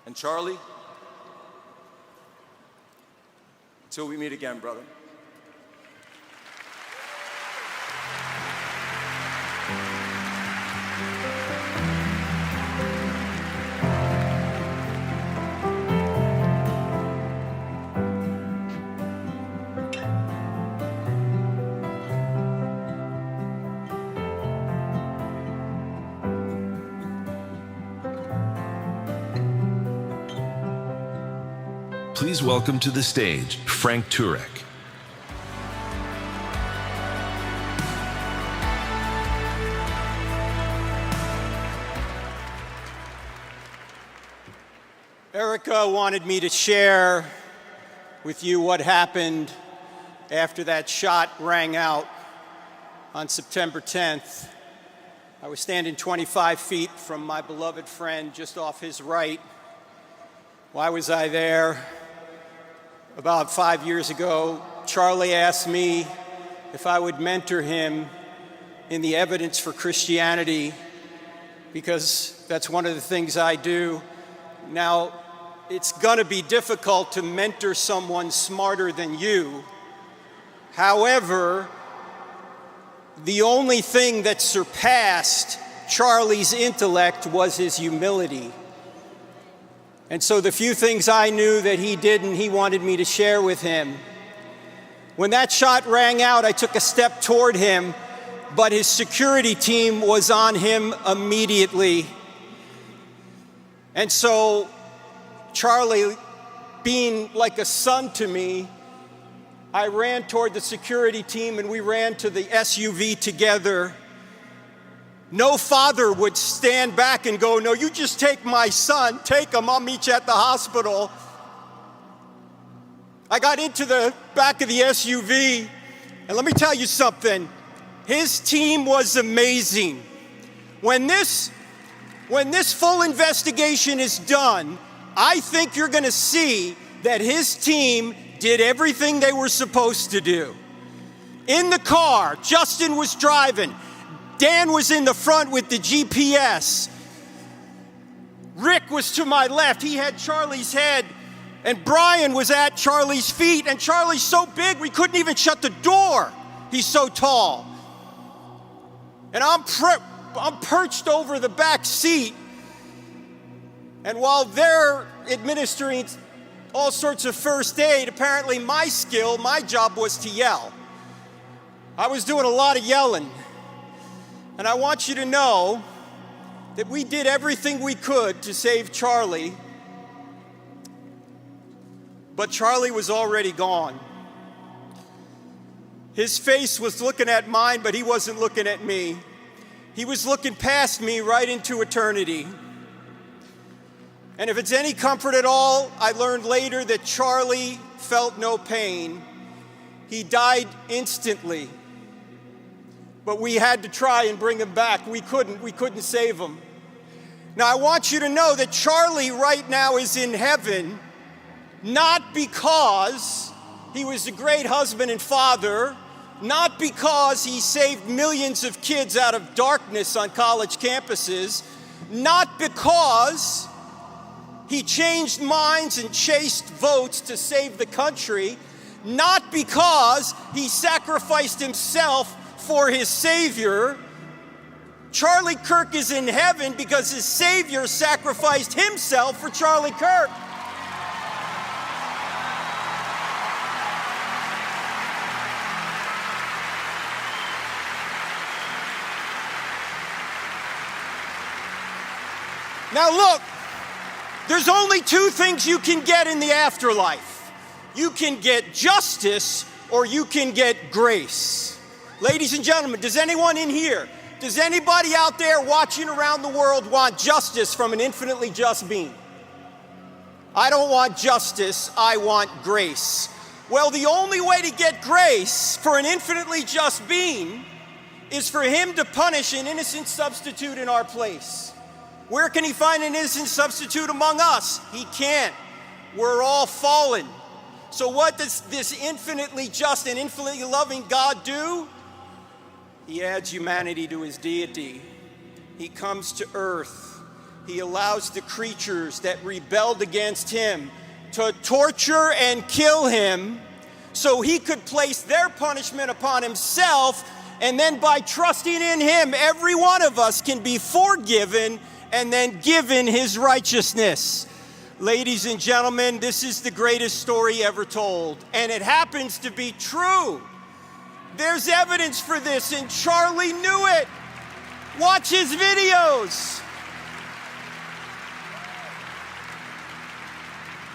And Charlie, until we meet again, brother. Please welcome to the stage, Frank Turek. Erica wanted me to share with you what happened after that shot rang out on September 10th. I was standing 25 feet from my beloved friend just off his right. Why was I there? About 5 years ago, Charlie asked me if I would mentor him in the evidence for Christianity, because that's one of the things I do. Now, it's going to be difficult to mentor someone smarter than you. However, the only thing that surpassed Charlie's intellect was his humility. And so the few things I knew that he didn't, he wanted me to share with him. When that shot rang out, I took a step toward him, but his security team was on him immediately. And so Charlie, being like a son to me, I ran toward the security team and we ran to the SUV together. No father would stand back and go, "No, you just take my son, take him, I'll meet you at the hospital." I got into the back of the SUV, and let me tell you something. His team was amazing. When this full investigation is done, I think you're going to see that his team did everything they were supposed to do. In the car, Justin was driving. Dan was in the front with the GPS. Rick was to my left. He had Charlie's head. And Brian was at Charlie's feet. And Charlie's so big, we couldn't even shut the door. He's so tall. And I'm perched over the back seat. And while they're administering all sorts of first aid, apparently my job was to yell. I was doing a lot of yelling. And I want you to know that we did everything we could to save Charlie, but Charlie was already gone. His face was looking at mine, but he wasn't looking at me. He was looking past me right into eternity. And if it's any comfort at all, I learned later that Charlie felt no pain. He died instantly. But we had to try and bring him back. We couldn't save him. Now I want you to know that Charlie right now is in heaven, not because he was a great husband and father, not because he saved millions of kids out of darkness on college campuses, not because he changed minds and chased votes to save the country, not because he sacrificed himself for his Savior. Charlie Kirk is in heaven because his Savior sacrificed himself for Charlie Kirk. Now look, there's only two things you can get in the afterlife. You can get justice or you can get grace. Ladies and gentlemen, does anyone in here, does anybody out there watching around the world want justice from an infinitely just being? I don't want justice, I want grace. Well, the only way to get grace for an infinitely just being is for him to punish an innocent substitute in our place. Where can he find an innocent substitute among us? He can't. We're all fallen. So what does this infinitely just and infinitely loving God do? He adds humanity to his deity. He comes to earth. he allows the creatures that rebelled against him to torture and kill him so he could place their punishment upon himself, and then by trusting in him, every one of us can be forgiven and then given his righteousness. Ladies and gentlemen, this is the greatest story ever told, and it happens to be true. There's evidence for this, and Charlie knew it. Watch his videos.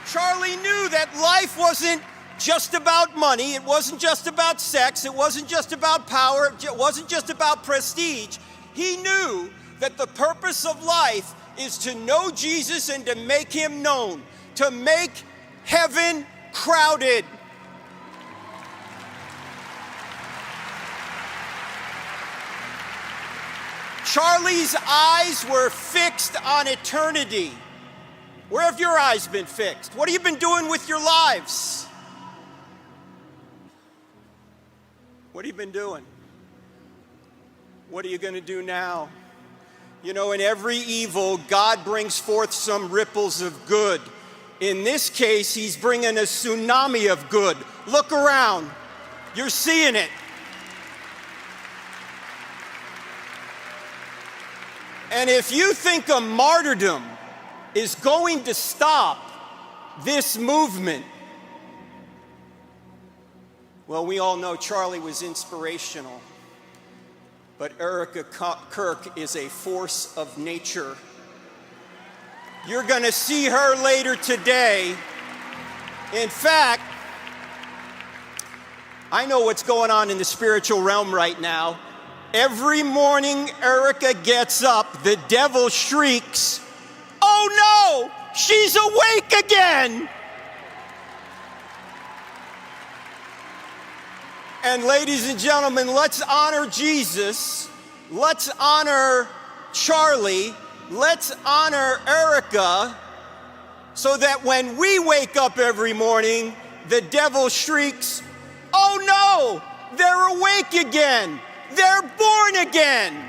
Charlie knew that life wasn't just about money, it wasn't just about sex, it wasn't just about power, it wasn't just about prestige. He knew that the purpose of life is to know Jesus and to make him known, to make heaven crowded. Charlie's eyes were fixed on eternity. Where have your eyes been fixed? What have you been doing with your lives? What have you been doing? What are you going to do now? You know, in every evil, God brings forth some ripples of good. In this case, he's bringing a tsunami of good. Look around. You're seeing it. And if you think a martyrdom is going to stop this movement, well, we all know Charlie was inspirational, but Erica Kirk is a force of nature. You're going to see her later today. In fact, I know what's going on in the spiritual realm right now. Every morning Erica gets up, the devil shrieks, "Oh no, she's awake again!" And ladies and gentlemen, let's honor Jesus, let's honor Charlie, let's honor Erica, so that when we wake up every morning, the devil shrieks, "Oh no, they're awake again, they're born again."